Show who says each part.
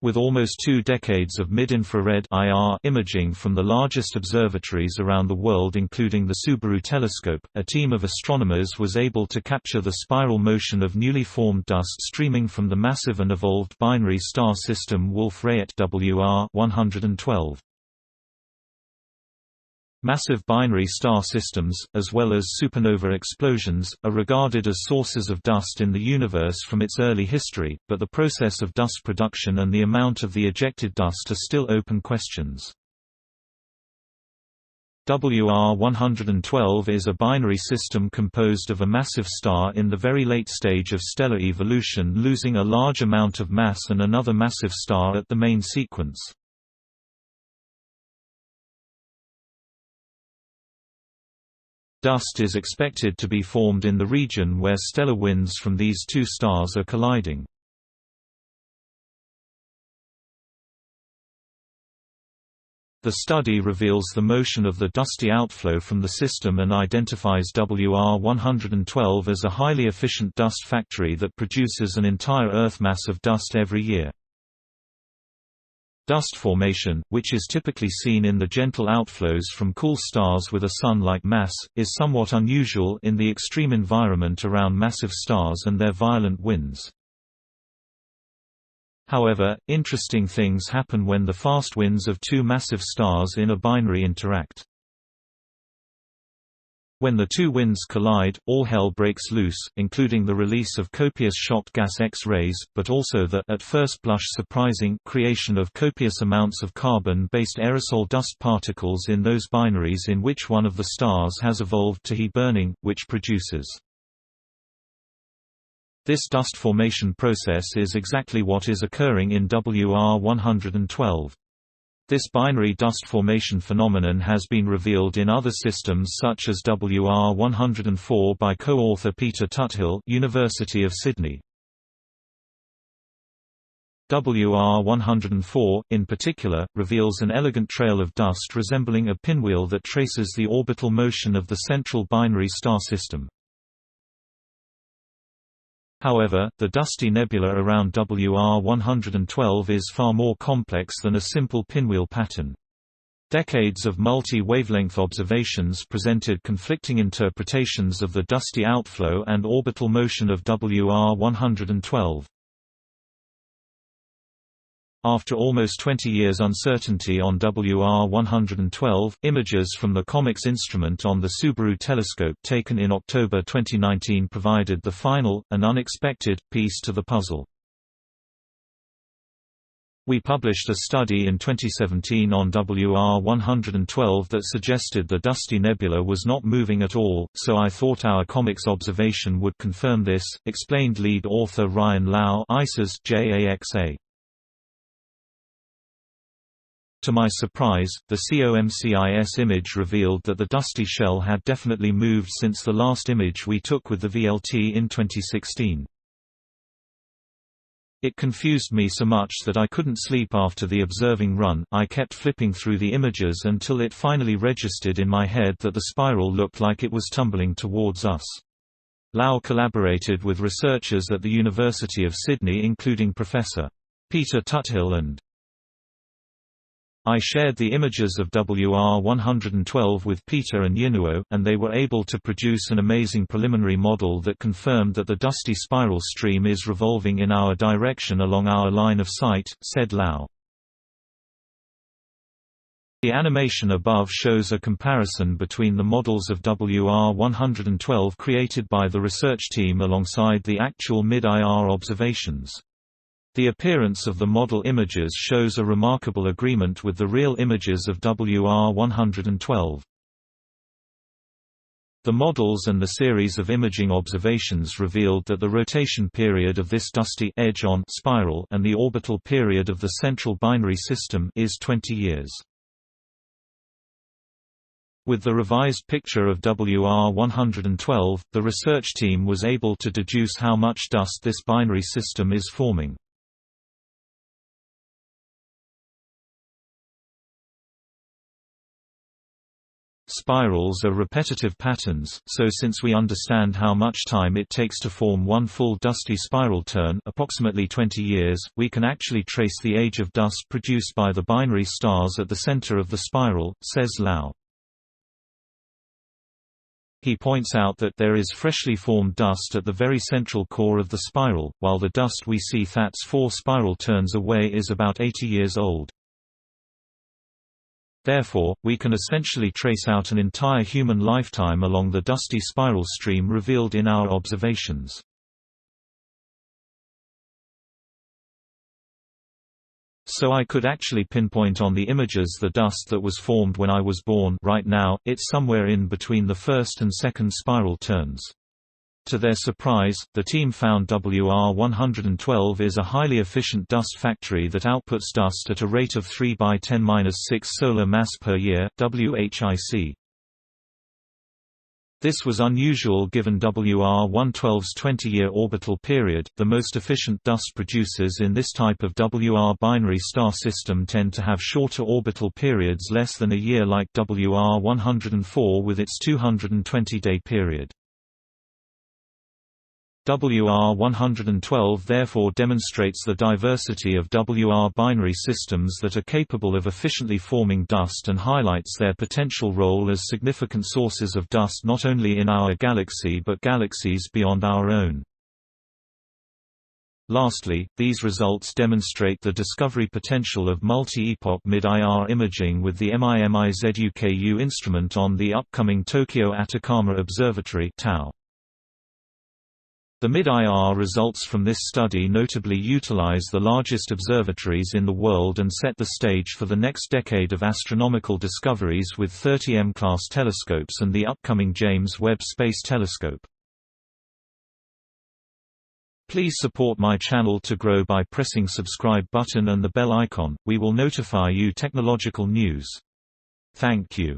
Speaker 1: With almost 2 decades of mid-infrared (IR) imaging from the largest observatories around the world including the Subaru Telescope, a team of astronomers was able to capture the spiral motion of newly formed dust streaming from the massive and evolved binary star system Wolf-Rayet WR-112. Massive binary star systems, as well as supernova explosions, are regarded as sources of dust in the universe from its early history, but the process of dust production and the amount of the ejected dust are still open questions. WR-112 is a binary system composed of a massive star in the very late stage of stellar evolution losing a large amount of mass and another massive star at the main sequence. Dust is expected to be formed in the region where stellar winds from these two stars are colliding. The study reveals the motion of the dusty outflow from the system and identifies WR-112 as a highly efficient dust factory that produces an entire Earth mass of dust every year. Dust formation, which is typically seen in the gentle outflows from cool stars with a Sun-like mass, is somewhat unusual in the extreme environment around massive stars and their violent winds. However, interesting things happen when the fast winds of two massive stars in a binary interact. When the two winds collide, all hell breaks loose, including the release of copious shocked gas X-rays, but also the at first blush surprising creation of copious amounts of carbon-based aerosol dust particles in those binaries in which one of the stars has evolved to heat burning, which produces. This dust formation process is exactly what is occurring in WR-112. This binary dust formation phenomenon has been revealed in other systems such as WR-104 by co-author Peter Tuthill, University of Sydney. WR-104, in particular, reveals an elegant trail of dust resembling a pinwheel that traces the orbital motion of the central binary star system. However, the dusty nebula around WR-112 is far more complex than a simple pinwheel pattern. Decades of multi-wavelength observations presented conflicting interpretations of the dusty outflow and orbital motion of WR-112. After almost 20 years' uncertainty on WR-112, images from the COMEX instrument on the Subaru Telescope taken in October 2019 provided the final, and unexpected, piece to the puzzle. We published a study in 2017 on WR-112 that suggested the dusty nebula was not moving at all, so I thought our COMEX observation would confirm this, explained lead author Ryan Lau, ICES JAXA. To my surprise, the COMCIS image revealed that the dusty shell had definitely moved since the last image we took with the VLT in 2016. It confused me so much that I couldn't sleep after the observing run. I kept flipping through the images until it finally registered in my head that the spiral looked like it was tumbling towards us. Lau collaborated with researchers at the University of Sydney including Professor Peter Tuthill and I shared the images of WR-112 with Peter and Yinuo, and they were able to produce an amazing preliminary model that confirmed that the dusty spiral stream is revolving in our direction along our line of sight, said Lau. The animation above shows a comparison between the models of WR-112 created by the research team alongside the actual mid-IR observations. The appearance of the model images shows a remarkable agreement with the real images of WR-112. The models and the series of imaging observations revealed that the rotation period of this dusty edge-on spiral and the orbital period of the central binary system is 20 years. With the revised picture of WR-112, the research team was able to deduce how much dust this binary system is forming. Spirals are repetitive patterns, so since we understand how much time it takes to form one full dusty spiral turn, approximately 20 years, we can actually trace the age of dust produced by the binary stars at the center of the spiral, says Lau. He points out that there is freshly formed dust at the very central core of the spiral, while the dust we see that's 4 spiral turns away is about 80 years old. Therefore, we can essentially trace out an entire human lifetime along the dusty spiral stream revealed in our observations. So I could actually pinpoint on the images the dust that was formed when I was born. Right now, it's somewhere in between the first and second spiral turns. To their surprise, the team found WR112 is a highly efficient dust factory that outputs dust at a rate of 3 by 10⁻⁶ solar mass per year, WHIC. This was unusual given WR112's 20-year orbital period. The most efficient dust producers in this type of WR binary star system tend to have shorter orbital periods, less than a year, like WR104 with its 220-day period. WR112 therefore demonstrates the diversity of WR binary systems that are capable of efficiently forming dust and highlights their potential role as significant sources of dust not only in our galaxy but galaxies beyond our own. Lastly, these results demonstrate the discovery potential of multi-epoch mid-IR imaging with the MIMIZUKU instrument on the upcoming Tokyo Atacama Observatory (TAO). The mid-IR results from this study notably utilize the largest observatories in the world and set the stage for the next decade of astronomical discoveries with 30 M-class telescopes and the upcoming James Webb Space Telescope. Please support my channel to grow by pressing subscribe button and the bell icon. We will notify you technological news. Thank you.